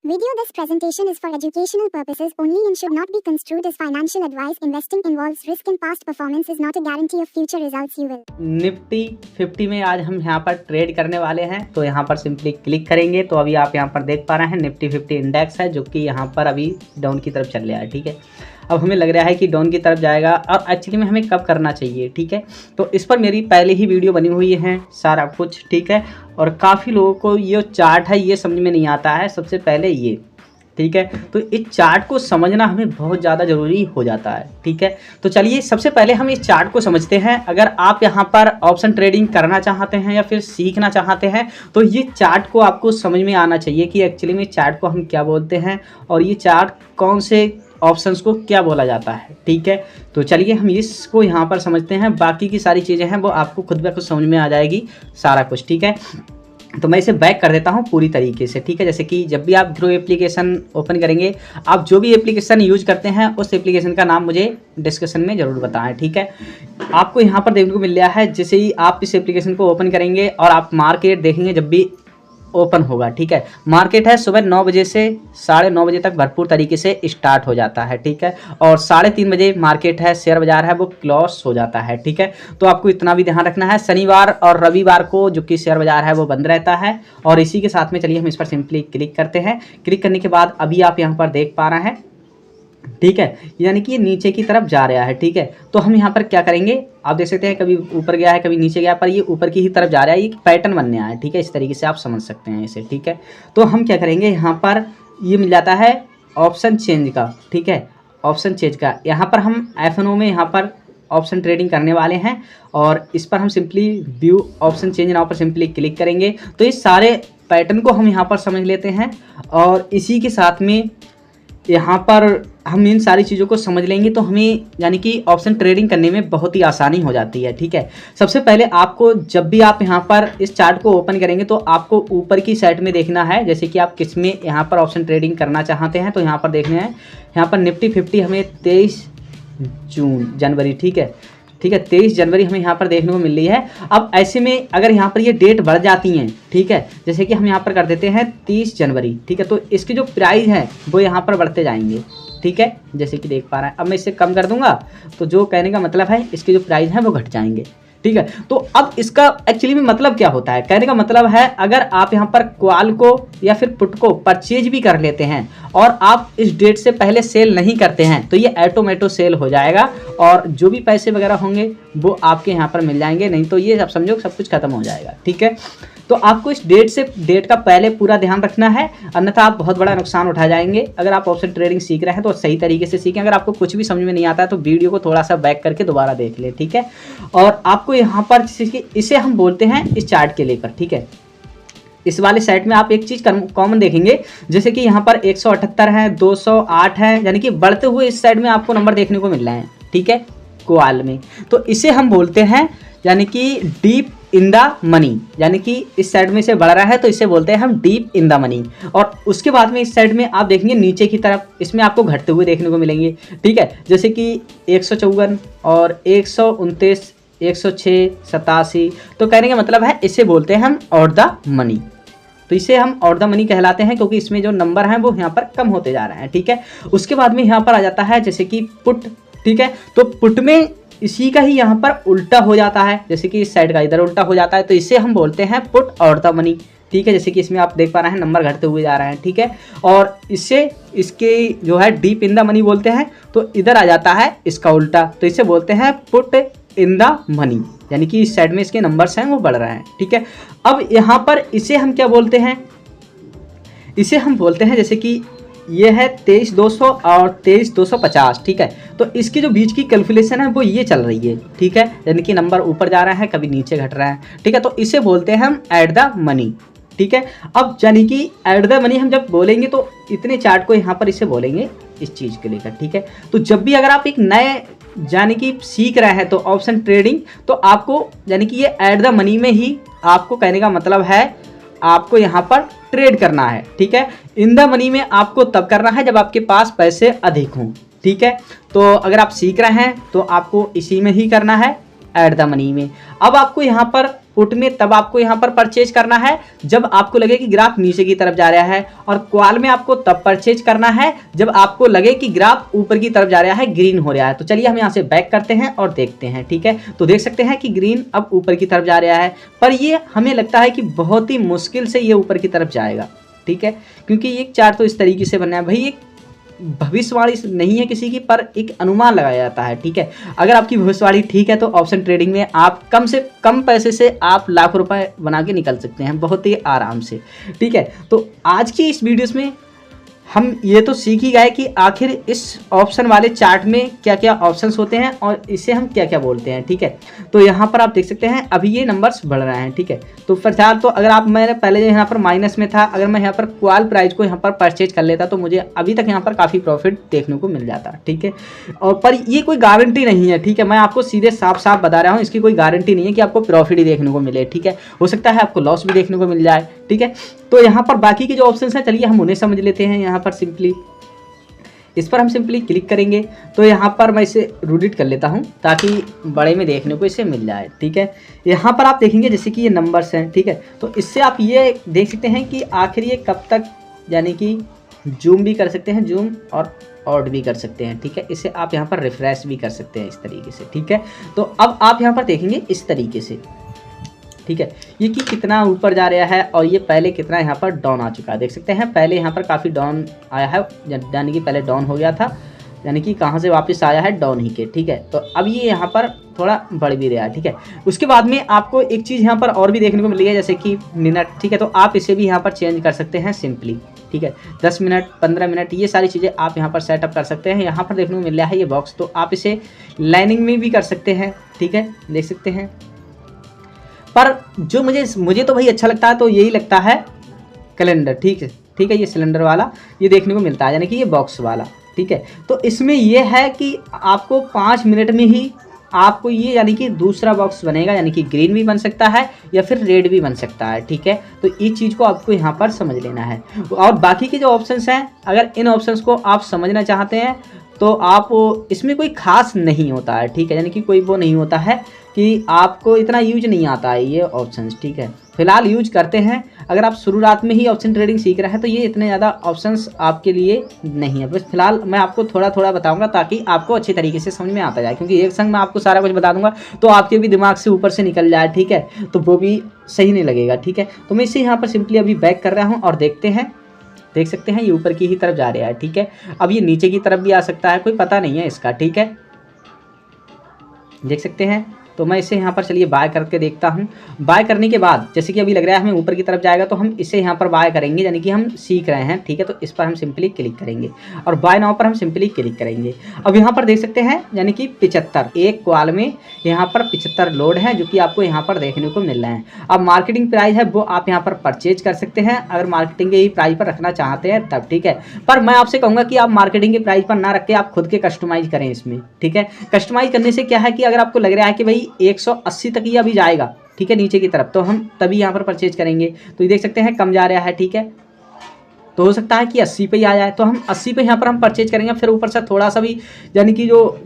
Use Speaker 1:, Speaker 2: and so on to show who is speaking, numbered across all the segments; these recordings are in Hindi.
Speaker 1: Video this presentation is for educational purposes only and should not be construed as financial advice. Investing involves risk and past performance is not a guarantee of future results you will.
Speaker 2: Nifty 50 में आज हम यहाँ पर ट्रेड करने वाले हैं, तो यहाँ पर सिंपली क्लिक करेंगे तो अभी आप यहाँ पर देख पा रहे हैं निफ्टी 50 इंडेक्स है जो कि यहाँ पर अभी डाउन की तरफ चल रहा है। ठीक है, अब हमें लग रहा है कि डाउन की तरफ जाएगा और एक्चुअली में हमें कब करना चाहिए। ठीक है, तो इस पर मेरी पहले ही वीडियो बनी हुई है सारा कुछ। ठीक है, और काफ़ी लोगों को ये चार्ट है ये समझ में नहीं आता है सबसे पहले ये। ठीक है, तो इस चार्ट को समझना हमें बहुत ज़्यादा ज़रूरी हो जाता है। ठीक है, तो चलिए सबसे पहले हम इस चार्ट को समझते हैं। अगर आप यहाँ पर ऑप्शन ट्रेडिंग करना चाहते हैं या फिर सीखना चाहते हैं तो ये चार्ट को आपको समझ में आना चाहिए कि एक्चुअली में चार्ट को हम क्या बोलते हैं और ये चार्ट कौन से ऑप्शंस को क्या बोला जाता है। ठीक है, तो चलिए हम इसको यहाँ पर समझते हैं, बाकी की सारी चीज़ें हैं वो आपको खुद ब खुद समझ में आ जाएगी सारा कुछ। ठीक है, तो मैं इसे बैक कर देता हूँ पूरी तरीके से। ठीक है, जैसे कि जब भी आप ग्रो एप्लीकेशन ओपन करेंगे, आप जो भी एप्लीकेशन यूज करते हैं उस एप्लीकेशन का नाम मुझे डिस्कशन में ज़रूर बताएं। ठीक है, आपको यहाँ पर देखने को मिल रहा है जैसे ही आप इस एप्लीकेशन को ओपन करेंगे और आप मार्केट देखेंगे जब भी ओपन होगा। ठीक है, मार्केट है सुबह 9 बजे से 9:30 बजे तक भरपूर तरीके से स्टार्ट हो जाता है। ठीक है, और 3:30 बजे मार्केट है शेयर बाजार है वो क्लोज हो जाता है। ठीक है, तो आपको इतना भी ध्यान रखना है। शनिवार और रविवार को जो कि शेयर बाजार है वो बंद रहता है। और इसी के साथ में चलिए हम इस पर सिंपली क्लिक करते हैं। क्लिक करने के बाद अभी आप यहाँ पर देख पा रहे हैं, ठीक है, यानी कि ये नीचे की तरफ जा रहा है। ठीक है, तो हम यहाँ पर क्या करेंगे, आप देख सकते हैं कभी ऊपर गया है कभी नीचे गया, पर ये ऊपर की ही तरफ जा रहा है, ये पैटर्न बनने आया है। ठीक है, इस तरीके से आप समझ सकते हैं इसे। ठीक है, तो हम क्या करेंगे, यहाँ पर ये मिल जाता है ऑप्शन चेंज का। ठीक है, ऑप्शन चेंज का यहाँ पर हम FNO में यहाँ पर ऑप्शन ट्रेडिंग करने वाले हैं और इस पर हम simply view option change now पर सिंपली क्लिक करेंगे तो इस सारे पैटर्न को हम यहाँ पर समझ लेते हैं। और इसी के साथ में यहाँ पर हम इन सारी चीज़ों को समझ लेंगे तो हमें यानी कि ऑप्शन ट्रेडिंग करने में बहुत ही आसानी हो जाती है। ठीक है, सबसे पहले आपको जब भी आप यहाँ पर इस चार्ट को ओपन करेंगे तो आपको ऊपर की साइड में देखना है, जैसे कि आप किस में यहाँ पर ऑप्शन ट्रेडिंग करना चाहते हैं तो यहाँ पर देखना है, यहाँ पर निफ्टी 50 हमें 23 जनवरी, ठीक है, 23 जनवरी हमें यहाँ पर देखने को मिल रही है। अब ऐसे में अगर यहाँ पर ये डेट बढ़ जाती हैं, ठीक है, जैसे कि हम यहाँ पर कर देते हैं 30 जनवरी, ठीक है, तो इसके जो प्राइस हैं वो यहाँ पर बढ़ते जाएंगे। ठीक है, जैसे कि देख पा रहे हैं। अब मैं इसे कम कर दूंगा तो जो कहने का मतलब है इसके जो प्राइस हैं वो घट जाएंगे। ठीक है, तो अब इसका एक्चुअली में मतलब क्या होता है, कहने का मतलब है अगर आप यहाँ पर कॉल को या फिर पुट को परचेज भी कर लेते हैं और आप इस डेट से पहले सेल नहीं करते हैं तो ये ऑटोमेटो सेल हो जाएगा और जो भी पैसे वगैरह होंगे वो आपके यहाँ पर मिल जाएंगे, नहीं तो ये सब समझो सब कुछ खत्म हो जाएगा। ठीक है, तो आपको इस डेट का पहले पूरा ध्यान रखना है, अन्यथा आप बहुत बड़ा नुकसान उठा जाएंगे। अगर आप ऑप्शन ट्रेडिंग सीख रहे हैं तो सही तरीके से सीखें। अगर आपको कुछ भी समझ में नहीं आता है तो वीडियो को थोड़ा सा बैक करके दोबारा देख लें। ठीक है, और आपको यहाँ पर इसे हम बोलते हैं इस चार्ट के लेकर। ठीक है, इस वाले साइड में आप एक चीज़ कॉमन देखेंगे, जैसे कि यहाँ पर 178 है, 208 है, यानी कि बढ़ते हुए इस साइड में आपको नंबर देखने को मिल रहे हैं। ठीक है, क्वाल में, तो इसे हम बोलते हैं यानी कि डीप इन द मनी, यानी कि इस साइड में से बढ़ रहा है तो इसे बोलते हैं हम डीप इन द मनी। और उसके बाद में इस साइड में आप देखेंगे नीचे की तरफ इसमें आपको घटते हुए देखने को मिलेंगे। ठीक है, जैसे कि 154 और 129, 106, 87, तो कहने का मतलब है इसे बोलते हैं हम आउट द मनी। तो इसे हम आउट द मनी कहलाते हैं क्योंकि इसमें जो नंबर हैं वो यहाँ पर कम होते जा रहे हैं। ठीक है, उसके बाद में यहाँ पर आ जाता है जैसे कि पुट। ठीक है, तो पुट में इसी का ही यहाँ पर उल्टा हो जाता है, जैसे कि इस साइड का इधर उल्टा हो जाता है तो इसे हम बोलते हैं पुट आउट द मनी। ठीक है, जैसे कि इसमें आप देख पा रहे हैं नंबर घटते हुए जा रहे हैं। ठीक है, और इससे इसके जो है डीप इन द मनी बोलते हैं तो इधर आ जाता है इसका उल्टा, तो इसे बोलते हैं पुट इन द मनी, यानी कि इस साइड में इसके नंबर्स हैं वो बढ़ रहे हैं। ठीक है, अब यहाँ पर इसे हम क्या बोलते हैं, इसे हम बोलते हैं जैसे कि ये है 23,200 और 23,250। ठीक है, तो इसकी जो बीच की कैलकुलेशन है वो ये चल रही है। ठीक है, यानी कि नंबर ऊपर जा रहा है कभी नीचे घट रहा है। ठीक है, तो इसे बोलते हैं हम एट द मनी। ठीक है, अब यानी कि एट द मनी हम जब बोलेंगे तो इतने चार्ट को यहाँ पर इसे बोलेंगे इस चीज़ के लेकर। ठीक है, तो जब भी अगर आप एक नए यानी कि सीख रहे हैं तो ऑप्शन ट्रेडिंग, तो आपको यानी कि ये एट द मनी में ही आपको कहने का मतलब है आपको यहाँ पर ट्रेड करना है। ठीक है, इन द मनी में आपको तब करना है जब आपके पास पैसे अधिक हों। ठीक है, तो अगर आप सीख रहे हैं तो आपको इसी में ही करना है, एट द मनी में। अब आपको यहाँ पर पुट में तब आपको यहाँ पर परचेज करना है जब आपको लगे कि ग्राफ नीचे की तरफ जा रहा है, और कॉल में आपको तब परचेज करना है जब आपको लगे कि ग्राफ ऊपर की तरफ जा रहा है, ग्रीन हो रहा है। तो चलिए हम यहाँ से बैक करते हैं और देखते हैं, ठीक है। तो देख सकते हैं कि ग्रीन अब ऊपर की तरफ जा रहा है, पर ये हमें लगता है कि बहुत ही मुश्किल से ये ऊपर की तरफ जाएगा, ठीक है, क्योंकि ये चार्ट तो इस तरीके से बनना है भाई। एक भविष्यवाणी नहीं है किसी की, पर एक अनुमान लगाया जाता है, ठीक है। अगर आपकी भविष्यवाणी ठीक है तो ऑप्शन ट्रेडिंग में आप कम से कम पैसे से आप लाखों रुपए बना के निकल सकते हैं बहुत ही आराम से, ठीक है। तो आज की इस वीडियोस में हम ये तो सीख ही गए कि आखिर इस ऑप्शन वाले चार्ट में क्या क्या ऑप्शंस होते हैं और इसे हम क्या क्या बोलते हैं, ठीक है। तो यहाँ पर आप देख सकते हैं अभी ये नंबर्स बढ़ रहे हैं, ठीक है। तो फिलहाल तो अगर आप मैंने पहले यहाँ पर माइनस में था, अगर मैं यहाँ पर कॉल प्राइस को यहाँ पर परचेज कर लेता तो मुझे अभी तक यहाँ पर काफ़ी प्रॉफिट देखने को मिल जाता, ठीक है। और पर ये कोई गारंटी नहीं है, ठीक है। मैं आपको सीधे साफ साफ बता रहा हूँ, इसकी कोई गारंटी नहीं है कि आपको प्रॉफिट ही देखने को मिले, ठीक है। हो सकता है आपको लॉस भी देखने को मिल जाए, ठीक है। तो यहाँ पर बाकी के जो ऑप्शंस हैं चलिए हम उन्हें समझ लेते हैं। यहाँ पर सिंपली इस पर हम सिंपली क्लिक करेंगे तो यहाँ पर मैं इसे रूडिट कर लेता हूँ ताकि बड़े में देखने को इसे मिल जाए, ठीक है। यहाँ पर आप देखेंगे जैसे कि ये नंबर्स हैं, ठीक है। तो इससे आप ये देख सकते हैं कि आखिर ये कब तक, यानी कि जूम भी कर सकते हैं, जूम और आउट भी कर सकते हैं, ठीक है। इसे आप यहाँ पर रिफ्रेश भी कर सकते हैं इस तरीके से, ठीक है। तो अब आप यहाँ पर देखेंगे इस तरीके से, ठीक है, ये कि कितना ऊपर जा रहा है और ये पहले कितना यहाँ पर डाउन आ चुका है। देख सकते हैं पहले यहाँ पर काफ़ी डाउन आया है, यानी कि पहले डाउन हो गया था, यानी कि कहाँ से वापस आया है डाउन ही के, ठीक है। तो अब ये यहाँ पर थोड़ा बढ़ भी रहा है, ठीक है। उसके बाद में आपको एक चीज़ यहाँ पर और भी देखने को मिली है जैसे कि मिनट, ठीक है। तो आप इसे भी यहाँ पर चेंज कर सकते हैं सिंपली, ठीक है। 10 मिनट 15 मिनट ये सारी चीज़ें आप यहाँ पर सेटअप कर सकते हैं। यहाँ पर देखने को मिल रहा है ये बॉक्स, तो आप इसे लाइनिंग में भी कर सकते हैं, ठीक है, देख सकते हैं। पर जो मुझे तो भाई अच्छा लगता है, तो यही लगता है कैलेंडर, ठीक है, ठीक है। ये सिलेंडर वाला ये देखने को मिलता है, यानी कि ये बॉक्स वाला, ठीक है। तो इसमें ये है कि आपको 5 मिनट में ही आपको ये, यानी कि दूसरा बॉक्स बनेगा, यानी कि ग्रीन भी बन सकता है या फिर रेड भी बन सकता है, ठीक है। तो इस चीज़ को आपको यहाँ पर समझ लेना है। और बाकी के जो ऑप्शंस हैं, अगर इन ऑप्शंस को आप समझना चाहते हैं तो आप, इसमें कोई खास नहीं होता है, ठीक है, यानी कि कोई वो नहीं होता है कि आपको इतना यूज नहीं आता है ये ऑप्शंस, ठीक है। फिलहाल यूज करते हैं। अगर आप शुरुआत में ही ऑप्शन ट्रेडिंग सीख रहे हैं तो ये इतने ज़्यादा ऑप्शंस आपके लिए नहीं है। बस फिलहाल मैं आपको थोड़ा थोड़ा बताऊंगा ताकि आपको अच्छी तरीके से समझ में आता जाए, क्योंकि एक संग मैं आपको सारा कुछ बता दूंगा तो आपके भी दिमाग से ऊपर से निकल जाए, ठीक है, तो वो भी सही नहीं लगेगा, ठीक है। तो मैं इसे यहाँ पर सिंपली अभी बैक कर रहा हूँ और देखते हैं, देख सकते हैं ये ऊपर की ही तरफ जा रहा है, ठीक है। अब ये नीचे की तरफ भी आ सकता है, कोई पता नहीं है इसका, ठीक है, देख सकते हैं। तो मैं इसे यहाँ पर चलिए बाय करके देखता हूँ। बाय करने के बाद जैसे कि अभी लग रहा है हमें ऊपर की तरफ जाएगा, तो हम इसे यहाँ पर बाय करेंगे, यानी कि हम सीख रहे हैं, ठीक है। तो इस पर हम सिंपली क्लिक करेंगे और बाय नाउ पर हम सिंपली क्लिक करेंगे। अब यहाँ पर देख सकते हैं यानी कि 75 एक कॉल में यहाँ पर 75 लोड है, जो कि आपको यहाँ पर देखने को मिल रहे हैं। अब मार्केटिंग प्राइस है वो आप यहाँ पर परचेज कर सकते हैं अगर मार्केटिंग के ही प्राइस पर रखना चाहते हैं तब, ठीक है। पर मैं आपसे कहूँगा कि आप मार्केटिंग के प्राइस पर ना रख के आप खुद के कस्टमाइज करें इसमें, ठीक है। कस्टमाइज करने से क्या है कि अगर आपको लग रहा है कि भाई 180 तक ही अभी जाएगा, ठीक है, नीचे की तरफ, तो हम तभी यहाँ पर परचेज करेंगे। तो ये देख सकते हैं कम जा रहा है, ठीक है। तो हो सकता है कि 80 पे ही आ जाए, तो हम 80 पे यहाँ पर हम परचेज करेंगे। फिर ऊपर से थोड़ा सा भी, यानी कि जो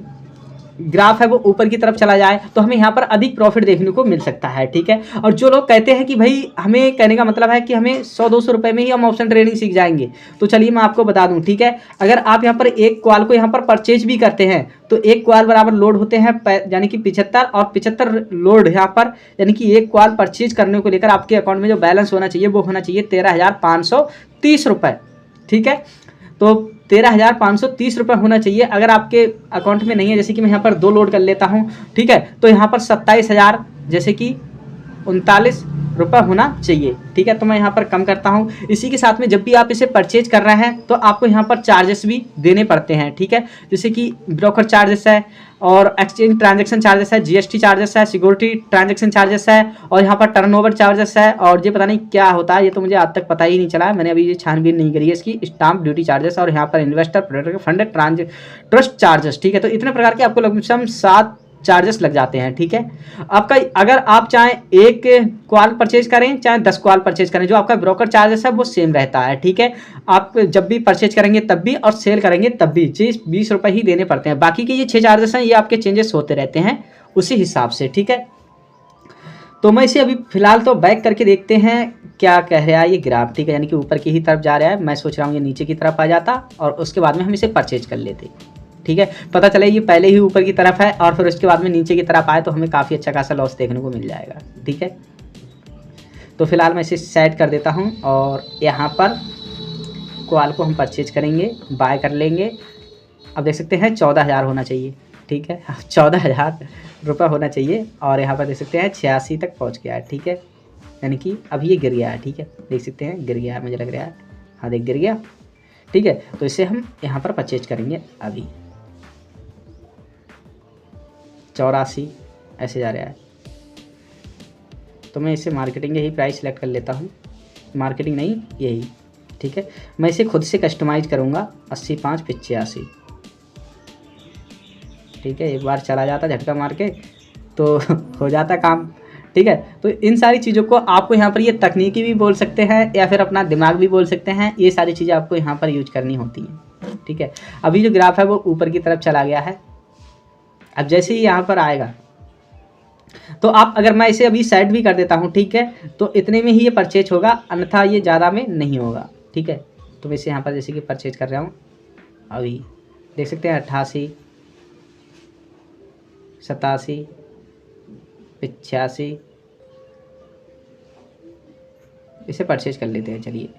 Speaker 2: ग्राफ है वो ऊपर की तरफ चला जाए तो हमें यहाँ पर अधिक प्रॉफिट देखने को मिल सकता है, ठीक है। और जो लोग कहते हैं कि भाई, हमें कहने का मतलब है कि हमें 100-200 रुपये में ही हम ऑप्शन ट्रेडिंग सीख जाएंगे, तो चलिए मैं आपको बता दूं, ठीक है। अगर आप यहाँ पर एक कॉल को यहाँ पर परचेज भी करते हैं तो एक कॉल बराबर लोड होते हैं यानी कि 75, और 75 लोड यहाँ पर, यानी कि एक कॉल परचेज करने को लेकर आपके अकाउंट में जो बैलेंस होना चाहिए वो होना चाहिए 13,530 रुपये, ठीक है। तो 13,530 रुपये होना चाहिए। अगर आपके अकाउंट में नहीं है, जैसे कि मैं यहाँ पर 2 लोड कर लेता हूँ, ठीक है, तो यहाँ पर 27,000 जैसे कि 39 रुपये होना चाहिए, ठीक है। तो मैं यहाँ पर कम करता हूँ। इसी के साथ में जब भी आप इसे परचेज कर रहे हैं तो आपको यहाँ पर चार्जेस भी देने पड़ते हैं, ठीक है, जैसे कि ब्रोकर चार्जेस है और एक्सचेंज ट्रांजैक्शन चार्जेस है, जीएसटी चार्जेस है, सिक्योरिटी ट्रांजैक्शन चार्जेस है, और यहाँ पर टर्नओवर चार्जेस है, और ये पता नहीं क्या होता है, ये तो मुझे आज तक पता ही नहीं चला है, मैंने अभी ये छानबीन नहीं करी है इसकी। स्टाम्प ड्यूटी चार्जेस और यहाँ पर investor product fund trust charges, ठीक है। तो इतने प्रकार के आपको लमसम 7 चार्जेस लग जाते हैं, ठीक है। आपका अगर आप चाहे एक कॉल परचेज करें चाहे 10 कॉल परचेज करें, जो आपका ब्रोकर चार्जेस है वो सेम रहता है, ठीक है। आप जब भी परचेज करेंगे तब भी और सेल करेंगे तब भी 20 रुपये ही देने पड़ते हैं। बाकी के ये 6 चार्जेस हैं, ये आपके चेंजेस होते रहते हैं उसी हिसाब से, ठीक है। तो मैं इसे अभी फ़िलहाल तो बैक करके देखते हैं क्या कह रहा है ये ग्राफ, ठीक है, यानी कि ऊपर की ही तरफ जा रहा है। मैं सोच रहा हूँ ये नीचे की तरफ आ जाता और उसके बाद में हम इसे परचेज कर लेते, ठीक है। पता चले ये पहले ही ऊपर की तरफ है और फिर उसके बाद में नीचे की तरफ आए तो हमें काफ़ी अच्छा खासा लॉस देखने को मिल जाएगा, ठीक है। तो फिलहाल मैं इसे सेट कर देता हूँ और यहाँ पर कॉल को हम परचेज करेंगे, बाय कर लेंगे। अब देख सकते हैं 14,000 होना चाहिए, ठीक है, 14,000 रुपये होना चाहिए और यहाँ पर देख सकते हैं 86 तक पहुँच गया है, ठीक है, यानी कि अभी ये गिर गया है, ठीक है, देख सकते हैं गिर गया है, मुझे लग रहा है, हाँ देख गिर गया, ठीक है। तो इसे हम यहाँ पर परचेज करेंगे अभी 84 ऐसे जा रहा है। तो मैं इसे मार्केटिंग यही प्राइस सेलेक्ट कर लेता हूँ, मार्केटिंग नहीं यही, ठीक है। मैं इसे खुद से कस्टमाइज़ करूँगा 8585, ठीक है। एक बार चला जाता झटका मार के तो हो जाता काम, ठीक है। तो इन सारी चीज़ों को आपको यहाँ पर ये तकनीकी भी बोल सकते हैं या फिर अपना दिमाग भी बोल सकते हैं, ये सारी चीज़ें आपको यहाँ पर यूज करनी होती हैं, ठीक है। अभी जो ग्राफ है वो ऊपर की तरफ चला गया है। अब जैसे ही यहाँ पर आएगा तो आप, अगर मैं इसे अभी सेट भी कर देता हूँ, ठीक है, तो इतने में ही ये परचेज होगा, अन्यथा ये ज़्यादा में नहीं होगा, ठीक है। तो मैं इसे यहाँ पर जैसे कि परचेज कर रहा हूँ, अभी देख सकते हैं 88 87 85, इसे परचेज कर लेते हैं। चलिए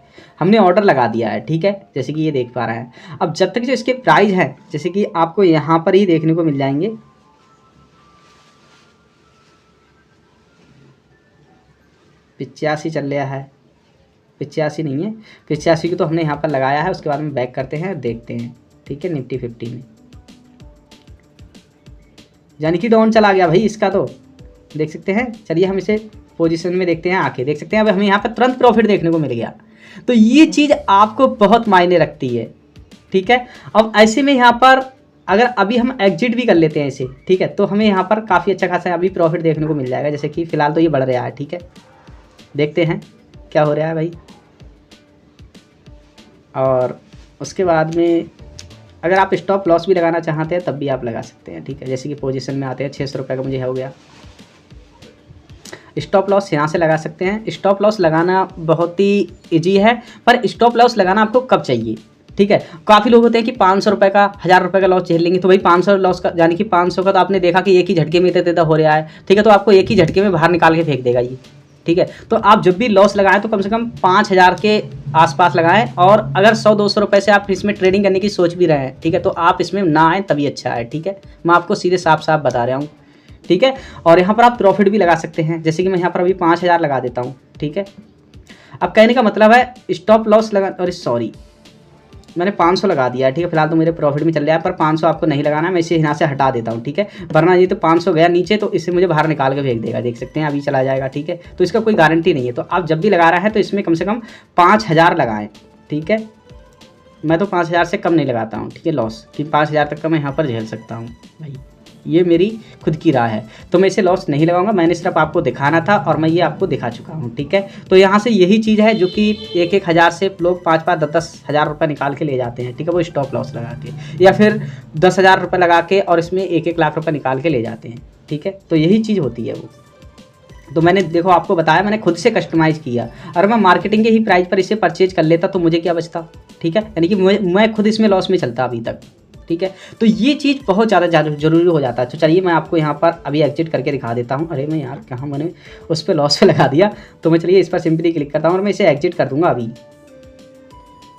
Speaker 2: हमने ऑर्डर लगा दिया है, ठीक है, जैसे कि ये देख पा रहे हैं। अब जब तक जो इसके प्राइस हैं जैसे कि आपको यहाँ पर ही देखने को मिल जाएंगे, 85 चल रहा है, 85 नहीं है, 85 की तो हमने यहाँ पर लगाया है। उसके बाद में बैक करते हैं, देखते हैं, ठीक है, निफ्टी 50 में यानी कि डाउन चला गया भाई इसका, तो देख सकते हैं। चलिए हम इसे पोजीशन में देखते हैं आके, देख सकते हैं अब हमें यहाँ पर तुरंत प्रॉफिट देखने को मिल गया। तो ये चीज़ आपको बहुत मायने रखती है, ठीक है। अब ऐसे में यहाँ पर अगर अभी हम एग्जिट भी कर लेते हैं इसे, ठीक है, तो हमें यहाँ पर काफ़ी अच्छा खासा अभी प्रॉफिट देखने को मिल जाएगा। जैसे कि फ़िलहाल तो ये बढ़ रहा है, ठीक है, देखते हैं क्या हो रहा है भाई। और उसके बाद में अगर आप स्टॉप लॉस भी लगाना चाहते हैं तब भी आप लगा सकते हैं, ठीक है। जैसे कि पोजीशन में आते हैं, 600 रुपये का मुझे हो गया, स्टॉप लॉस यहाँ से लगा सकते हैं। स्टॉप लॉस लगाना बहुत ही ईजी है, पर स्टॉप लॉस लगाना आपको कब चाहिए, ठीक है। काफ़ी लोग होते हैं कि 500 रुपये का 1000 रुपये का लॉस झेल लेंगे, तो भाई 500 लॉस का यानी कि 500 का तो आपने देखा कि एक ही झटके में इतना हो रहा है, ठीक है, तो आपको एक ही झटके में बाहर निकाल के फेंक देगा ये, ठीक है। तो आप जब भी लॉस लगाएं तो कम से कम 5000 के आसपास लगाएं, और अगर 100-200 रुपये से आप इसमें ट्रेडिंग करने की सोच भी रहे हैं, ठीक है, तो आप इसमें ना आएँ तभी अच्छा है, ठीक है। मैं आपको सीधे साफ साफ बता रहा हूँ, ठीक है। और यहाँ पर आप प्रॉफिट भी लगा सकते हैं, जैसे कि मैं यहाँ पर अभी 5000 लगा देता हूँ, ठीक है। अब कहने का मतलब है स्टॉप लॉस लगा, और सॉरी मैंने 500 लगा दिया है, ठीक है। फिलहाल तो मेरे प्रॉफिट में चल रहा है, पर 500 आपको नहीं लगाना, मैं इसे यहाँ से हटा देता हूँ, ठीक है। वरना ये तो 500 गया नीचे तो इससे मुझे बाहर निकाल के फेंक देगा, देख सकते हैं अभी चला जाएगा, ठीक है। तो इसका कोई गारंटी नहीं है। तो आप जब भी लगा रहा है तो इसमें कम से कम 5000 लगाएं, ठीक है। मैं तो 5000 से कम नहीं लगाता हूँ, ठीक है, लॉस कि 5000 तक का मैं यहाँ पर झेल सकता हूँ भाई, ये मेरी खुद की राय है। तो मैं इसे लॉस नहीं लगाऊंगा, मैंने सिर्फ आपको दिखाना था और मैं ये आपको दिखा चुका हूँ, ठीक है। तो यहाँ से यही चीज़ है जो कि 1-1 हज़ार से लोग 5-5, 10-10 हज़ार रुपये निकाल के ले जाते हैं, ठीक है, वो स्टॉप लॉस लगा के, या फिर 10,000 रुपये लगा के और इसमें 1-1 लाख रुपये निकाल के ले जाते हैं, ठीक है। तो यही चीज़ होती है वो। तो मैंने देखो आपको बताया, मैंने खुद से कस्टमाइज़ किया। अगर मैं मार्केटिंग के ही प्राइस पर इसे परचेज कर लेता तो मुझे क्या बचता, ठीक है, यानी कि मैं खुद इसमें लॉस में चलता अभी तक, ठीक है। तो ये चीज़ बहुत ज़्यादा ज़रूरी हो जाता है। तो चलिए मैं आपको यहाँ पर अभी एग्जिट करके दिखा देता हूँ। अरे मैं यार कहाँ मैंने उस पर लॉस पे लगा दिया, तो मैं चलिए इस पर सिंपली क्लिक करता हूँ और मैं इसे एग्जिट कर दूँगा। अभी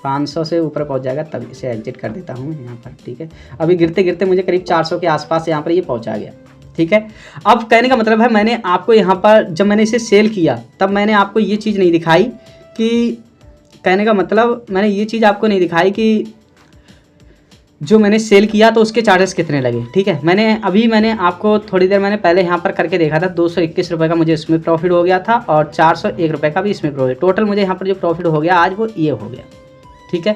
Speaker 2: 500 से ऊपर पहुँच जाएगा तब इसे एग्जिट कर देता हूँ यहाँ पर, ठीक है। अभी गिरते गिरते मुझे करीब 400 के आसपास यहाँ पर ये पहुँचा गया, ठीक है। अब कहने का मतलब है, मैंने आपको यहाँ पर जब मैंने इसे सेल किया तब मैंने आपको ये चीज़ नहीं दिखाई कि, कहने का मतलब मैंने ये चीज़ आपको नहीं दिखाई कि जो मैंने सेल किया तो उसके चार्जेस कितने लगे, ठीक है। मैंने आपको थोड़ी देर मैंने पहले यहाँ पर करके देखा था, 221 रुपये का मुझे इसमें प्रॉफिट हो गया था और 401 रुपये का भी इसमें प्रॉफिट, टोटल मुझे यहाँ पर जो प्रॉफिट हो गया आज वो ये हो गया, ठीक है।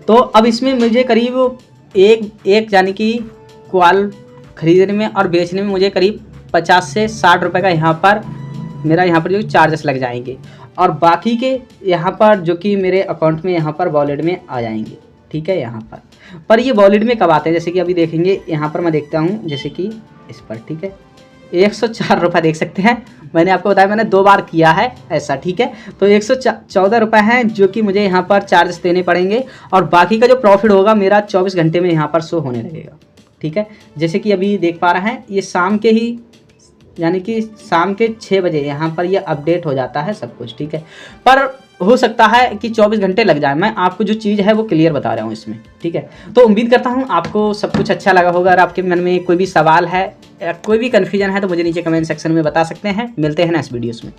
Speaker 2: तो अब इसमें मुझे करीब एक यानी कि कॉल खरीदने में और बेचने में मुझे करीब 50 से 60 रुपये का यहाँ पर मेरा यहाँ पर जो चार्जेस लग जाएंगे, और बाकी के यहाँ पर जो कि मेरे अकाउंट में यहाँ पर वॉलेट में आ जाएंगे, ठीक है। यहाँ पर ये वॉलेट में कब आते हैं, जैसे कि अभी देखेंगे यहाँ पर मैं देखता हूँ, जैसे कि इस पर, ठीक है, 104 रुपये देख सकते हैं। मैंने आपको बताया मैंने 2 बार किया है ऐसा, ठीक है। तो 114 रुपये हैं जो कि मुझे यहाँ पर चार्जेस देने पड़ेंगे, और बाकी का जो प्रॉफिट होगा मेरा 24 घंटे में यहाँ पर शो होने लगेगा, ठीक है। जैसे कि अभी देख पा रहे हैं ये शाम के ही, यानी कि शाम के 6 बजे यहाँ पर ये अपडेट हो जाता है सब कुछ, ठीक है। पर हो सकता है कि 24 घंटे लग जाए, मैं आपको जो चीज़ है वो क्लियर बता रहा हूँ इसमें, ठीक है। तो उम्मीद करता हूँ आपको सब कुछ अच्छा लगा होगा। अगर आपके मन में कोई भी सवाल है या कोई भी कन्फ्यूजन है तो मुझे नीचे कमेंट सेक्शन में बता सकते हैं। मिलते हैं नेक्स्ट वीडियोस में।